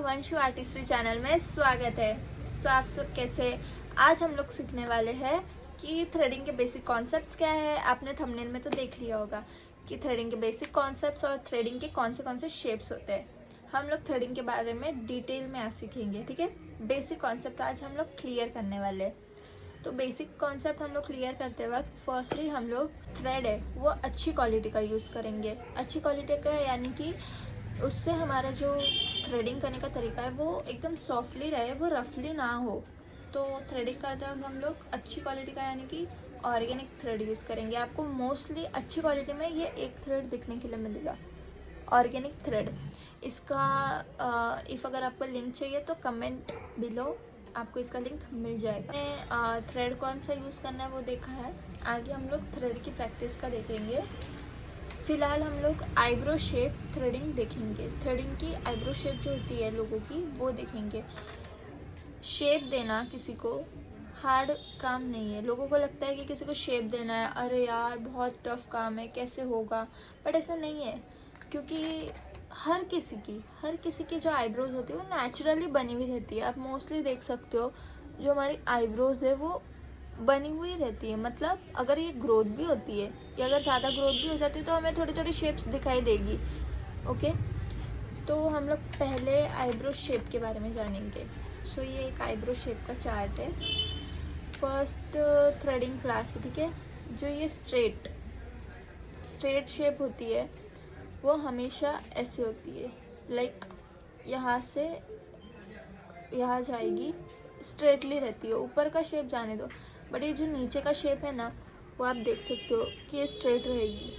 Himanshu artistry channel में स्वागत है। आप सब कैसे? आज हम लोग सीखने वाले हैं कि थ्रेडिंग के बेसिक कॉन्सेप्ट्स क्या है। आपने थंबनेल में तो देख लिया होगा कि थ्रेडिंग के बेसिक कॉन्सेप्ट्स और थ्रेडिंग के कौन से शेप्स होते हैं। हम लोग थ्रेडिंग के बारे में डिटेल में आज सीखेंगे, ठीक है। बेसिक कॉन्सेप्ट आज हम लोग क्लियर करने वाले हैं। तो बेसिक कॉन्सेप्ट हम लोग क्लियर करते वक्त फर्स्टली हम लोग थ्रेड है वो अच्छी क्वालिटी का यूज़ करेंगे। अच्छी क्वालिटी का यानी कि उससे हमारा जो थ्रेडिंग करने का तरीका है वो एकदम सॉफ्टली रहे, वो रफली ना हो। तो थ्रेडिंग करते वक्त हम लोग अच्छी क्वालिटी का यानी कि ऑर्गेनिक थ्रेड यूज़ करेंगे। आपको मोस्टली अच्छी क्वालिटी में ये एक थ्रेड दिखने के लिए मिलेगा, ऑर्गेनिक थ्रेड। इसका इफ़ अगर आपको लिंक चाहिए तो कमेंट बिलो, आपको इसका लिंक मिल जाएगा। मैं थ्रेड कौन सा यूज़ करना है वो देखा है। आगे हम लोग थ्रेड की प्रैक्टिस का देखेंगे। फिलहाल हम लोग आईब्रो शेप थ्रेडिंग देखेंगे। थ्रेडिंग की आईब्रो शेप जो होती है लोगों की वो देखेंगे। शेप देना किसी को हार्ड काम नहीं है। लोगों को लगता है कि किसी को शेप देना है, अरे यार बहुत टफ काम है, कैसे होगा। बट ऐसा नहीं है, क्योंकि हर किसी की जो आईब्रोज होती है वो नेचुरली बनी हुई रहती है। आप मोस्टली देख सकते हो जो हमारी आईब्रोज है वो बनी हुई रहती है। मतलब अगर ये ग्रोथ भी होती है या अगर ज़्यादा ग्रोथ भी हो जाती है तो हमें थोड़ी थोड़ी शेप्स दिखाई देगी। ओके, तो हम लोग पहले आईब्रो शेप के बारे में जानेंगे। सो ये एक आईब्रो शेप का चार्ट है। फर्स्ट थ्रेडिंग क्लास है, ठीक है। जो ये स्ट्रेट शेप होती है वो हमेशा ऐसे होती है, लाइक यहाँ से यहाँ जाएगी, स्ट्रेटली रहती है। ऊपर का शेप जाने दो, बट ये जो नीचे का शेप है ना वो आप देख सकते हो कि ये स्ट्रेट रहेगी।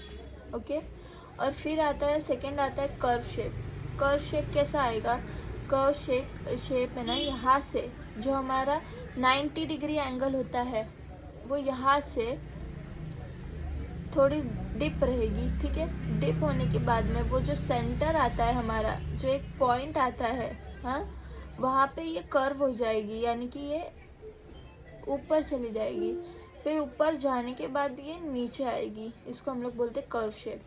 ओके, और फिर आता है सेकंड, आता है कर्व शेप। कर्व शेप कैसा आएगा? कर्व शेप है ना, यहाँ से जो हमारा 90 डिग्री एंगल होता है वो यहाँ से थोड़ी डिप रहेगी, ठीक है। डिप होने के बाद में वो जो सेंटर आता है हमारा, जो एक पॉइंट आता है, हाँ, वहाँ पे ये कर्व हो जाएगी, यानी कि ये ऊपर चली जाएगी। फिर ऊपर जाने के बाद ये नीचे आएगी। इसको हम लोग बोलते हैं कर्व शेप।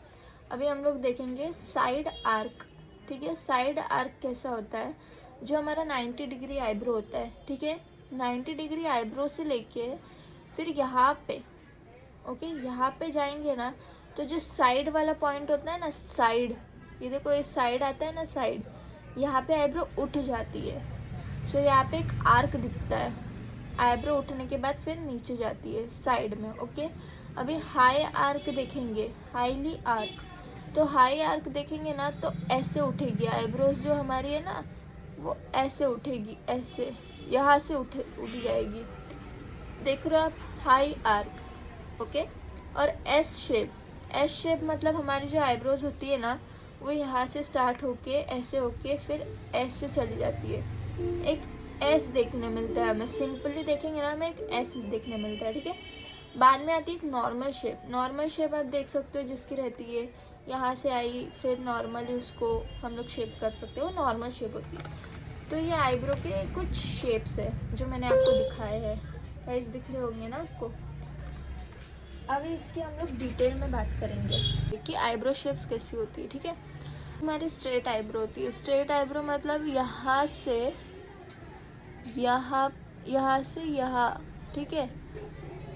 अभी हम लोग देखेंगे साइड आर्क, ठीक है। साइड आर्क कैसा होता है? जो हमारा 90 डिग्री आईब्रो होता है, ठीक है। 90 डिग्री आईब्रो से लेके फिर यहाँ पे, ओके, यहाँ पे जाएंगे ना तो जो साइड वाला पॉइंट होता है ना, साइड, ये देखो ये साइड आता है ना, साइड, यहाँ पे आईब्रो उठ जाती है। सो यहाँ पे एक आर्क दिखता है। आईब्रो उठने के बाद फिर नीचे जाती है साइड में। ओके, अभी हाई आर्क देखेंगे, हाईली आर्क। तो हाई आर्क देखेंगे ना तो ऐसे उठेगी आईब्रोज, जो हमारी है ना वो ऐसे उठेगी, ऐसे यहाँ से उठ जाएगी। देख रहे हो आप, हाई आर्क। ओके, और एस शेप मतलब हमारी जो आईब्रोज होती है ना वो यहाँ से स्टार्ट होके ऐसे होके फिर ऐसे चली जाती है। एक एस देखने मिलता है हमें, सिंपली देखेंगे ना हमें एक एस देखने मिलता है, ठीक है। बाद में आती है एक नॉर्मल शेप। नॉर्मल शेप आप देख सकते हो जिसकी रहती है यहाँ से आई, फिर नॉर्मली उसको हम लोग शेप कर सकते हो, वो नॉर्मल शेप होती है। तो ये आईब्रो के कुछ शेप्स है जो मैंने आपको दिखाए हैं, गाइस दिख रहे होंगे ना आपको। अभी इसकी हम लोग डिटेल में बात करेंगे कि आईब्रो शेप्स कैसी होती है, ठीक है। हमारी स्ट्रेट आईब्रो होती है। स्ट्रेट आईब्रो मतलब यहाँ से यहाँ, यहाँ से यहाँ, ठीक है।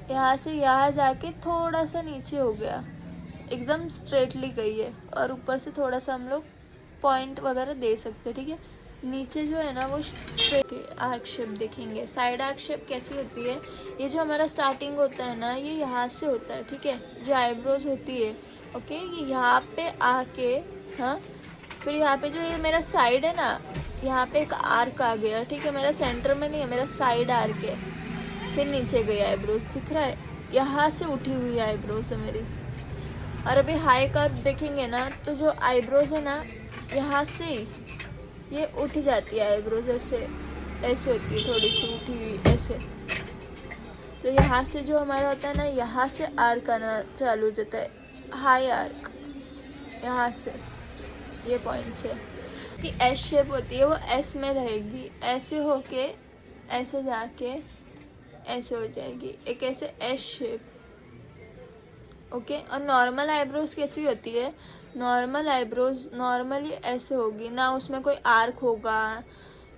यहाँ से यहाँ जाके थोड़ा सा नीचे हो गया, एकदम स्ट्रेटली गई है। और ऊपर से थोड़ा सा हम लोग पॉइंट वगैरह दे सकते हैं, ठीक है। नीचे जो है ना वो स्ट्रेट आर्क शेप देखेंगे। साइड आर्क शेप कैसी होती है? ये जो हमारा स्टार्टिंग होता है ना ये यहाँ से होता है, ठीक है। जो आईब्रोज होती है, ओके, ये यहाँ पे आके, हाँ, फिर यहाँ पे जो ये मेरा साइड है ना, यहाँ पे एक आर्क आ गया, ठीक है। मेरा सेंटर में नहीं है, मेरा साइड आर्क है। फिर नीचे गई आईब्रोज, दिख रहा है, यहाँ से उठी हुई आईब्रोज है मेरी। और अभी हाई कर्व देखेंगे ना तो जो आईब्रोज है ना यहाँ से ये उठ जाती है आईब्रोज, ऐसे होती है, थोड़ी सी उठी हुई ऐसे। तो यहाँ से जो हमारा होता है ना, यहाँ से आर्क आना चालू हो जाता है, हाई आर्क, यहाँ से ये पॉइंट से। कि एस शेप होती है वो एस में रहेगी, ऐसे होके ऐसे जाके ऐसे हो जाएगी, एक ऐसे एस शेप। ओके, और नॉर्मल आईब्रोज कैसी होती है? नॉर्मल आईब्रोज नॉर्मली ऐसे होगी ना, उसमें कोई आर्क होगा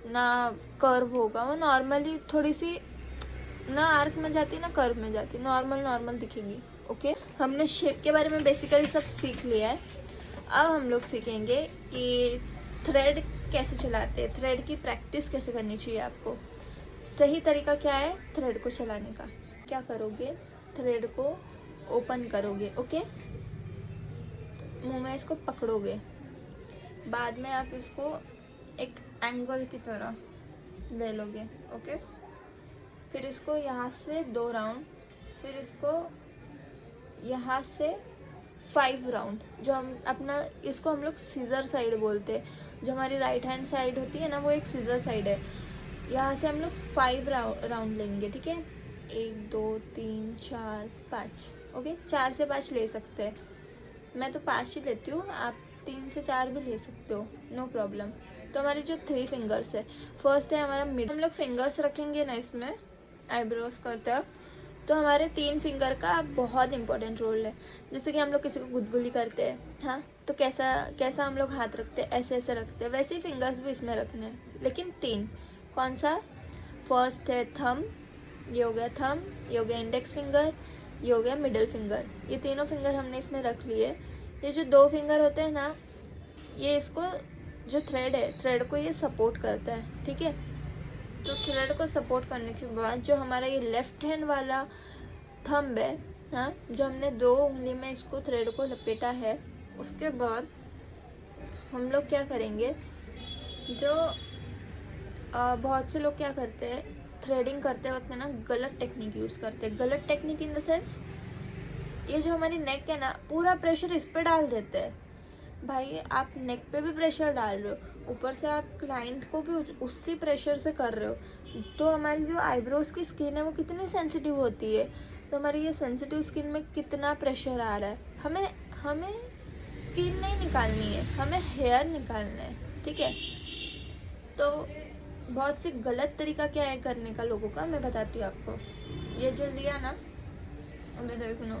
ना कर्व होगा, वो नॉर्मली थोड़ी सी ना आर्क में जाती ना कर्व में जाती, नॉर्मल नॉर्मल दिखेगी। ओके, हमने शेप के बारे में बेसिकली सब सीख लिया है। अब हम लोग सीखेंगे कि थ्रेड कैसे चलाते हैं, थ्रेड की प्रैक्टिस कैसे करनी चाहिए आपको। सही तरीका क्या है थ्रेड को चलाने का। क्या करोगे, थ्रेड को ओपन करोगे, ओके, मुंह में इसको पकड़ोगे, बाद में आप इसको एक एंगल की तरह ले लोगे, ओके, फिर इसको यहाँ से 2 राउंड, फिर इसको यहाँ से 5 राउंड, जो हम अपना इसको हम लोग सीजर साइड बोलते हैं, जो हमारी राइट हैंड साइड होती है ना वो एक सीजर साइड है। यहाँ से हम लोग 5 राउंड लेंगे, ठीक है, 1 2 3 4 5, ओके, 4 से 5 ले सकते हैं, मैं तो 5 ही लेती हूँ, आप 3 से 4 भी ले सकते हो, नो प्रॉब्लम। तो हमारी जो 3 फिंगर्स है, फर्स्ट है हमारा मिड, हम लोग फिंगर्स रखेंगे ना इसमें आईब्रोज करते वक्त, तो हमारे 3 फिंगर का बहुत इंपॉर्टेंट रोल है। जैसे कि हम लोग किसी को गुदगुली करते हैं, हाँ, तो कैसा कैसा हम लोग हाथ रखते हैं, ऐसे ऐसे रखते हैं, वैसे ही फिंगर्स भी इसमें रखने हैं, लेकिन 3। कौन सा? फर्स्ट है थंब, ये हो गया थंब, ये हो गया इंडेक्स फिंगर, ये हो गया मिडिल फिंगर, ये तीनों फिंगर हमने इसमें रख लिए। ये जो 2 फिंगर होते हैं ना, ये इसको जो थ्रेड है, थ्रेड को ये सपोर्ट करता है, ठीक है। तो थ्रेड को सपोर्ट करने के बाद जो हमारा ये लेफ्ट हैंड वाला थंब है, हाँ, जो हमने 2 उंगली में इसको थ्रेड को लपेटा है, उसके बाद हम लोग क्या करेंगे, जो बहुत से लोग क्या करते हैं थ्रेडिंग करते वक्त ना गलत टेक्निक यूज़ करते हैं। गलत टेक्निक इन द सेंस, ये जो हमारी नेक है ना, पूरा प्रेशर इस पे डाल देते हैं। भाई आप नेक पे भी प्रेशर डाल रहे हो, ऊपर से आप क्लाइंट को भी उसी प्रेशर से कर रहे हो, तो हमारी जो आईब्रोज की स्किन है वो कितनी सेंसिटिव होती है, तो हमारी ये सेंसिटिव स्किन में कितना प्रेशर आ रहा है। हमें स्किन नहीं निकालनी है, हमें हेयर निकालना है, ठीक है। तो बहुत से गलत तरीका क्या है करने का लोगों का, मैं बताती हूँ आपको। ये जो लिया ना, अभी देख लो,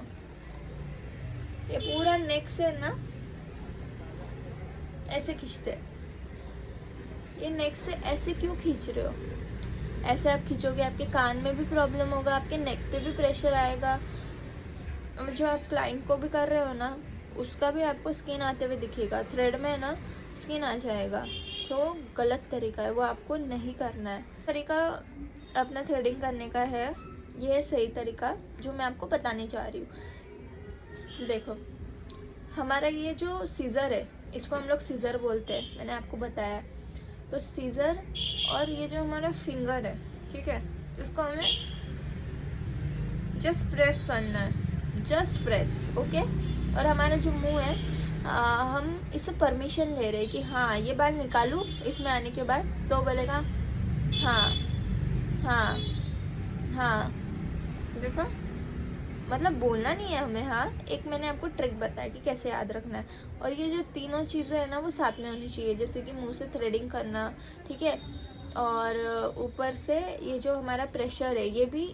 ये पूरा नेक से ना ऐसे खींचते, ये नेक से ऐसे क्यों खींच रहे हो? ऐसे आप खींचोगे आपके कान में भी प्रॉब्लम होगा, आपके नेक पे भी प्रेशर आएगा, और जो आप क्लाइंट को भी कर रहे हो ना, उसका भी आपको स्किन आते हुए दिखेगा, थ्रेड में ना स्किन आ जाएगा। तो गलत तरीका है, वो आपको नहीं करना है। तरीका अपना थ्रेडिंग करने का है, ये है सही तरीका जो मैं आपको बताने जा रही हूँ। देखो, हमारा ये जो सीजर है, इसको हम लोग सीजर बोलते हैं, मैंने आपको बताया। तो सीजर और ये जो हमारा फिंगर है, ठीक है, इसको हमें जस्ट प्रेस करना है, जस्ट प्रेस, ओके। और हमारा जो मुंह है, हम इससे परमिशन ले रहे हैं कि हाँ ये बाल निकालूं इसमें आने के बाद, तो बोलेगा हाँ हाँ हाँ, देखो, मतलब बोलना नहीं है हमें, हाँ, एक मैंने आपको ट्रिक बताया कि कैसे याद रखना है। और ये जो तीनों चीज़ें है ना वो साथ में होनी चाहिए, जैसे कि मुंह से थ्रेडिंग करना, ठीक है, और ऊपर से ये जो हमारा प्रेशर है ये भी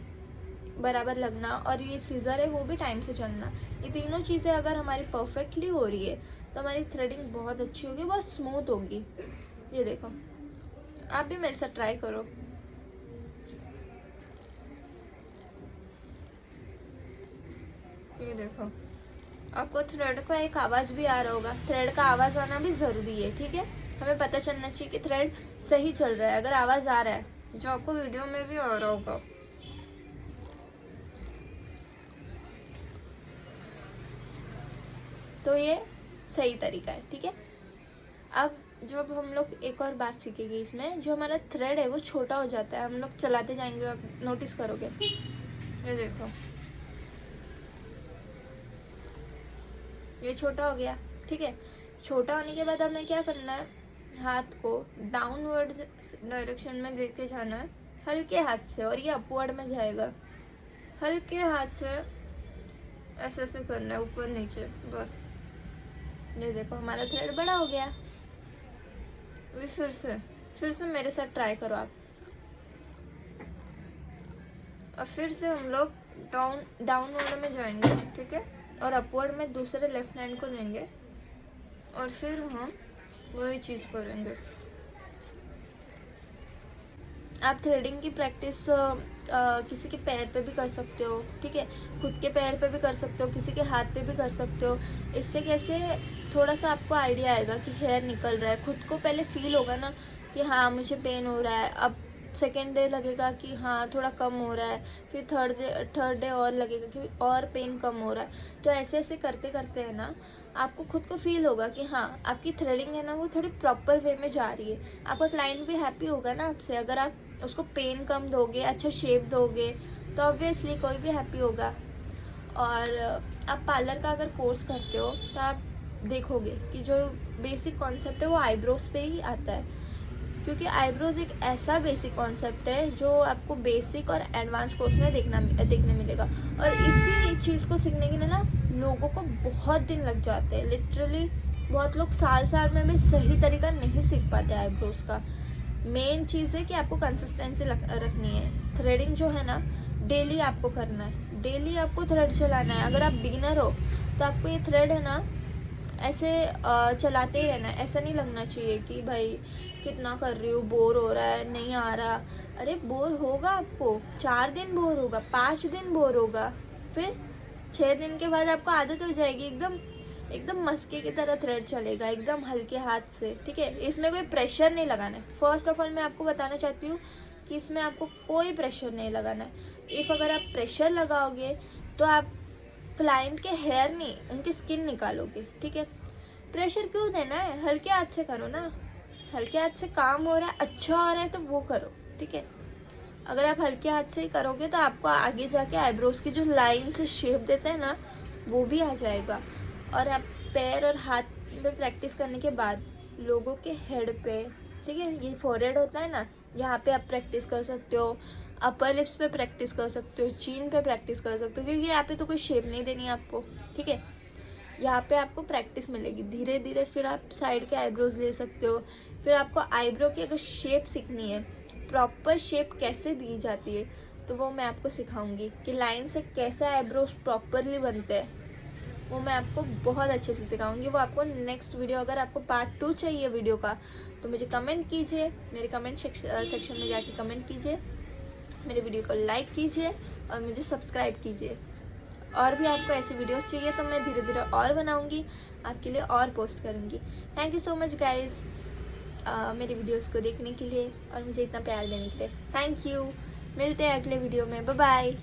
बराबर लगना, और ये सीजर है वो भी टाइम से चलना। ये तीनों चीज़ें अगर हमारी परफेक्टली हो रही है तो हमारी थ्रेडिंग बहुत अच्छी होगी, बहुत स्मूथ होगी। ये देखो, आप भी मेरे साथ ट्राई करो। ये देखो, आपको थ्रेड का एक आवाज़ भी आ रहा होगा, थ्रेड का आवाज़ आना भी ज़रूरी है, ठीक है। हमें पता चलना चाहिए कि थ्रेड सही चल रहा है। अगर आवाज़ आ रहा है, जो आपको वीडियो में भी आ रहा होगा, तो ये सही तरीका है, ठीक है। अब जब हम लोग एक और बात सीखेंगे इसमें, जो हमारा थ्रेड है वो छोटा हो जाता है, हम लोग चलाते जाएंगे, आप नोटिस करोगे। ये देखो, ये छोटा हो गया, ठीक है। छोटा होने के बाद हमें क्या करना है, हाथ को डाउनवर्ड डायरेक्शन में लेके जाना है, हल्के हाथ से, और ये अपवर्ड में जाएगा, हल्के हाथ से ऐसे ऐसे करना है, ऊपर नीचे, बस। ये देखो, हमारा थ्रेड बड़ा हो गया। अभी फिर से मेरे साथ ट्राई करो आप। और फिर से हम लोग डाउनवर्ड में जाएंगे, ठीक है, और अपवर्ड में दूसरे लेफ्ट हैंड को लेंगे, और फिर हम वही चीज़ करेंगे। आप थ्रेडिंग की प्रैक्टिस किसी के पैर पे भी कर सकते हो, ठीक है, खुद के पैर पे भी कर सकते हो, किसी के हाथ पे भी कर सकते हो। इससे कैसे थोड़ा सा आपको आइडिया आएगा कि हेयर निकल रहा है। खुद को पहले फील होगा ना कि हाँ मुझे पेन हो रहा है, अब सेकेंड डे लगेगा कि हाँ थोड़ा कम हो रहा है, फिर थर्ड डे और लगेगा कि और पेन कम हो रहा है। तो ऐसे ऐसे करते करते है ना आपको खुद को फील होगा कि हाँ आपकी थ्रेडिंग है ना वो थोड़ी प्रॉपर वे में जा रही है। आपका क्लाइंट भी हैप्पी होगा ना आपसे। अगर आप उसको पेन कम दोगे, अच्छा शेप दोगे, तो ऑब्वियसली कोई भी हैप्पी होगा। और आप पार्लर का अगर कोर्स करते हो तो आप देखोगे कि जो बेसिक कॉन्सेप्ट है वो आईब्रोज पे ही आता है, क्योंकि आईब्रोज एक ऐसा बेसिक कॉन्सेप्ट है जो आपको बेसिक और एडवांस कोर्स में देखने मिलेगा। और इसी चीज़ को सीखने के लिए ना लोगों को बहुत दिन लग जाते हैं, लिटरली बहुत लोग साल में भी सही तरीका नहीं सीख पाते आईब्रोज का। मेन चीज़ है कि आपको कंसिस्टेंसी रखनी है। थ्रेडिंग जो है ना डेली आपको करना है, डेली आपको थ्रेड चलाना है। अगर आप बिगिनर हो तो आपको ये थ्रेड है ना ऐसे चलाते ही रहना है। ऐसा नहीं लगना चाहिए कि भाई कितना कर रही हूँ, बोर हो रहा है, नहीं आ रहा। अरे बोर होगा आपको, 4 दिन बोर होगा, 5 दिन बोर होगा, फिर 6 दिन के बाद आपको आदत हो जाएगी। एकदम मस्के की तरह थ्रेड चलेगा, एकदम हल्के हाथ से, ठीक है। इसमें कोई प्रेशर नहीं लगाना है। फर्स्ट ऑफ ऑल मैं आपको बताना चाहती हूँ कि इसमें आपको कोई प्रेशर नहीं लगाना है। इफ़ अगर आप प्रेशर लगाओगे तो आप क्लाइंट के हेयर नहीं, उनकी स्किन निकालोगे, ठीक है। प्रेशर क्यों देना है, हल्के हाथ से करो ना। हल्के हाथ से काम हो रहा है, अच्छा हो रहा है तो वो करो, ठीक है। अगर आप हल्के हाथ से ही करोगे तो आपको आगे जाके आईब्रोज की जो लाइन से शेप देते हैं ना वो भी आ जाएगा। और आप पैर और हाथ पे प्रैक्टिस करने के बाद लोगों के हेड पे, ठीक है, ये फॉरहेड होता है ना, यहाँ पे आप प्रैक्टिस कर सकते हो, अपर लिप्स पे प्रैक्टिस कर सकते हो, चीन पे प्रैक्टिस कर सकते हो, क्योंकि यहाँ पे तो कोई शेप नहीं देनी है आपको, ठीक है। यहाँ पे आपको प्रैक्टिस मिलेगी धीरे धीरे। फिर आप साइड के आईब्रोज ले सकते हो। फिर आपको आईब्रो की अगर शेप सीखनी है, प्रॉपर शेप कैसे दी जाती है, तो वो मैं आपको सिखाऊंगी कि लाइन से कैसे आईब्रोज प्रॉपरली बनते हैं। वो मैं आपको बहुत अच्छे से सिखाऊंगी। वो आपको नेक्स्ट वीडियो, अगर आपको पार्ट 2 चाहिए वीडियो का तो मुझे कमेंट कीजिए, मेरे कमेंट सेक्शन में जाके कमेंट कीजिए, मेरे वीडियो को लाइक कीजिए और मुझे सब्सक्राइब कीजिए। और भी आपको ऐसी वीडियोस चाहिए तो मैं धीरे धीरे और बनाऊंगी, आपके लिए और पोस्ट करूंगी। Thank you so much guys मेरी वीडियोस को देखने के लिए और मुझे इतना प्यार देने के लिए। Thank you. मिलते हैं अगले वीडियो में। Bye bye.